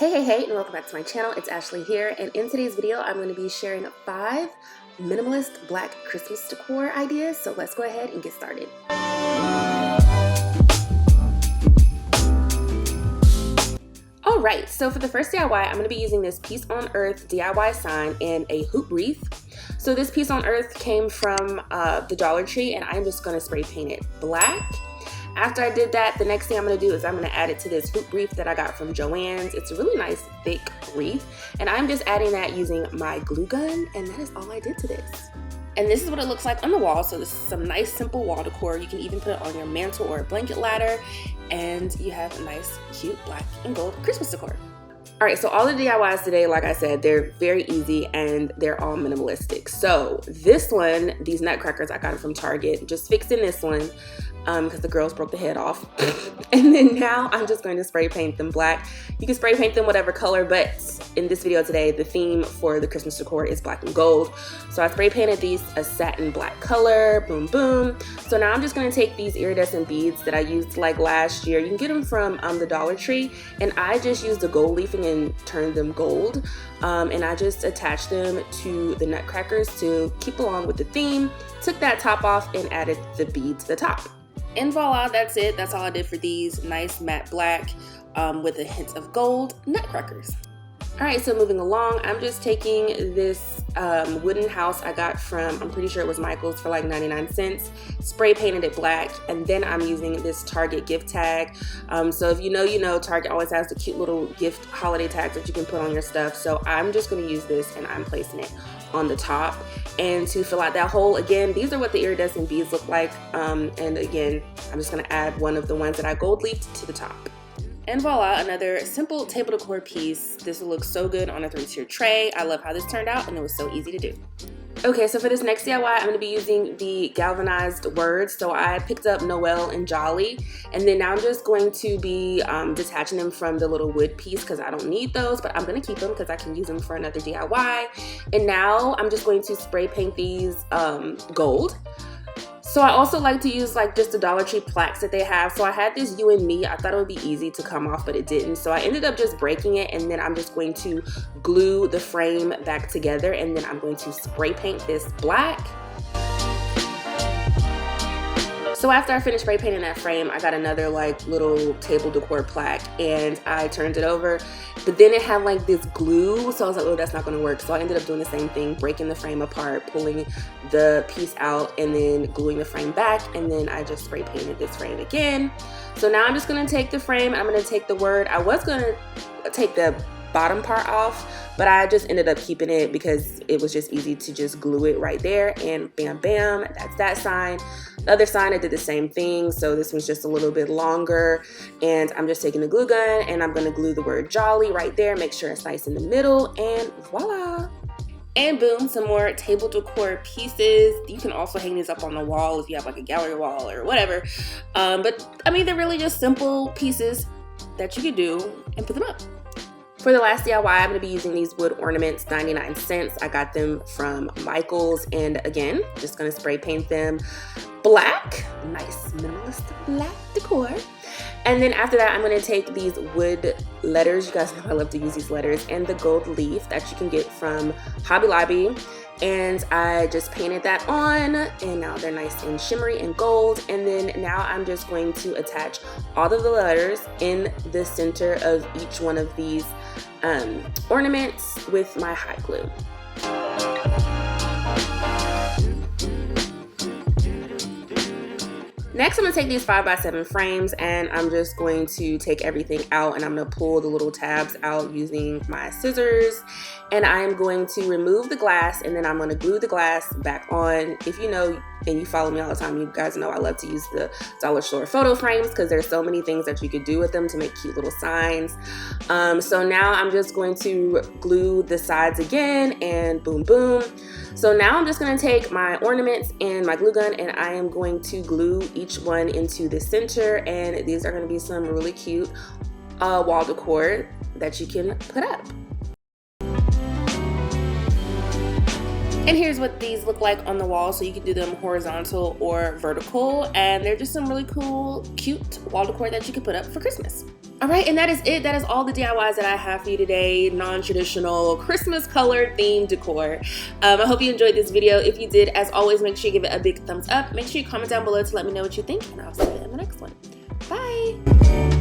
Hey, and welcome back to my channel. It's Ashleigh here, and in today's video, I'm going to be sharing 5 minimalist black Christmas decor ideas. So let's go ahead and get started. Alright, so for the first DIY, I'm going to be using this Peace on Earth DIY sign and a hoop wreath. So this Peace on Earth came from the Dollar Tree, and I'm just going to spray paint it black. After I did that, the next thing I'm going to do is I'm going to add it to this hoop wreath that I got from Joann's. It's a really nice thick wreath, and I'm just adding that using my glue gun, and that is all I did to this. And this is what it looks like on the wall. So this is some nice simple wall decor. You can even put it on your mantle or a blanket ladder, and you have a nice cute black and gold Christmas decor. Alright, so all the DIYs today, like I said, they're very easy and they're all minimalistic. So this one, these nutcrackers, I got them from Target. Just fixing this one because the girls broke the head off. And then now I'm just going to spray paint them black. You can spray paint them whatever color, but in this video today, the theme for the Christmas decor is black and gold. So I spray painted these a satin black color, boom, boom. So now I'm just gonna take these iridescent beads that I used like last year. You can get them from the Dollar Tree, and I just used the gold leafing and turned them gold. And I just attached them to the nutcrackers to keep along with the theme. Took that top off and added the bead to the top. And voila, that's it. That's all I did for these nice matte black with a hint of gold nutcrackers. Alright, so moving along, I'm just taking this wooden house I got from, I'm pretty sure it was Michael's for like 99 cents, spray painted it black, and then I'm using this Target gift tag. So if you know, Target always has the cute little gift holiday tags that you can put on your stuff. So I'm just going to use this, and I'm placing it on the top. And to fill out that hole, again, these are what the iridescent beads look like. And again, I'm just going to add one of the ones that I gold leafed to the top. And voila, another simple table decor piece. This will look so good on a 3-tier tray. I love how this turned out, and it was so easy to do. Okay, so for this next DIY, I'm going to be using the galvanized words. So I picked up Noel and Jolly, and then now I'm just going to be detaching them from the little wood piece because I don't need those, but I'm going to keep them because I can use them for another DIY. And now I'm just going to spray paint these gold. So I also like to use like just the Dollar Tree plaques that they have. So I had this You and Me. I thought it would be easy to come off, but it didn't. So I ended up just breaking it, and then I'm just going to glue the frame back together, and then I'm going to spray paint this black. So after I finished spray painting that frame, I got another like little table decor plaque, and I turned it over, but then it had like this glue, so I was like, oh, that's not gonna work. So I ended up doing the same thing, breaking the frame apart, pulling the piece out, and then gluing the frame back, and then I just spray painted this frame again. So now I'm just gonna take the frame, I'm gonna take the word. I was gonna take the bottom part off, but I just ended up keeping it because it was just easy to just glue it right there, and bam bam, that's that sign. The other sign I did the same thing, so this one's just a little bit longer, and I'm just taking the glue gun and I'm going to glue the word Jolly right there, make sure it's nice in the middle, and voila. And boom, some more table decor pieces. You can also hang these up on the wall if you have like a gallery wall or whatever, but I mean, they're really just simple pieces that you could do and put them up. For the last DIY, I'm going to be using these wood ornaments, 99 cents. I got them from Michael's, and again, just going to spray paint them black. Nice minimalist black decor. And then after that, I'm going to take these wood letters. You guys know I love to use these letters, and the gold leaf that you can get from Hobby Lobby. And I just painted that on, and now they're nice and shimmery and gold. And then now I'm just going to attach all of the letters in the center of each one of these ornaments with my hot glue. Next, I'm going to take these 5x7 frames, and I'm just going to take everything out, and I'm going to pull the little tabs out using my scissors, and I'm going to remove the glass, and then I'm going to glue the glass back on. If you know and you follow me all the time, you guys know I love to use the Dollar Store photo frames because there's so many things that you could do with them to make cute little signs. So now I'm just going to glue the sides again, and boom boom. So now I'm just going to take my ornaments and my glue gun, and I am going to glue each one into the center, and these are going to be some really cute wall decor that you can put up. And here's what these look like on the wall, so you can do them horizontal or vertical, and they're just some really cool, cute wall decor that you can put up for Christmas. All right, and that is it. That is all the DIYs that I have for you today. Non-traditional Christmas colored themed decor. I hope you enjoyed this video. If you did, as always, make sure you give it a big thumbs up. Make sure you comment down below to let me know what you think, and I'll see you in the next one. Bye.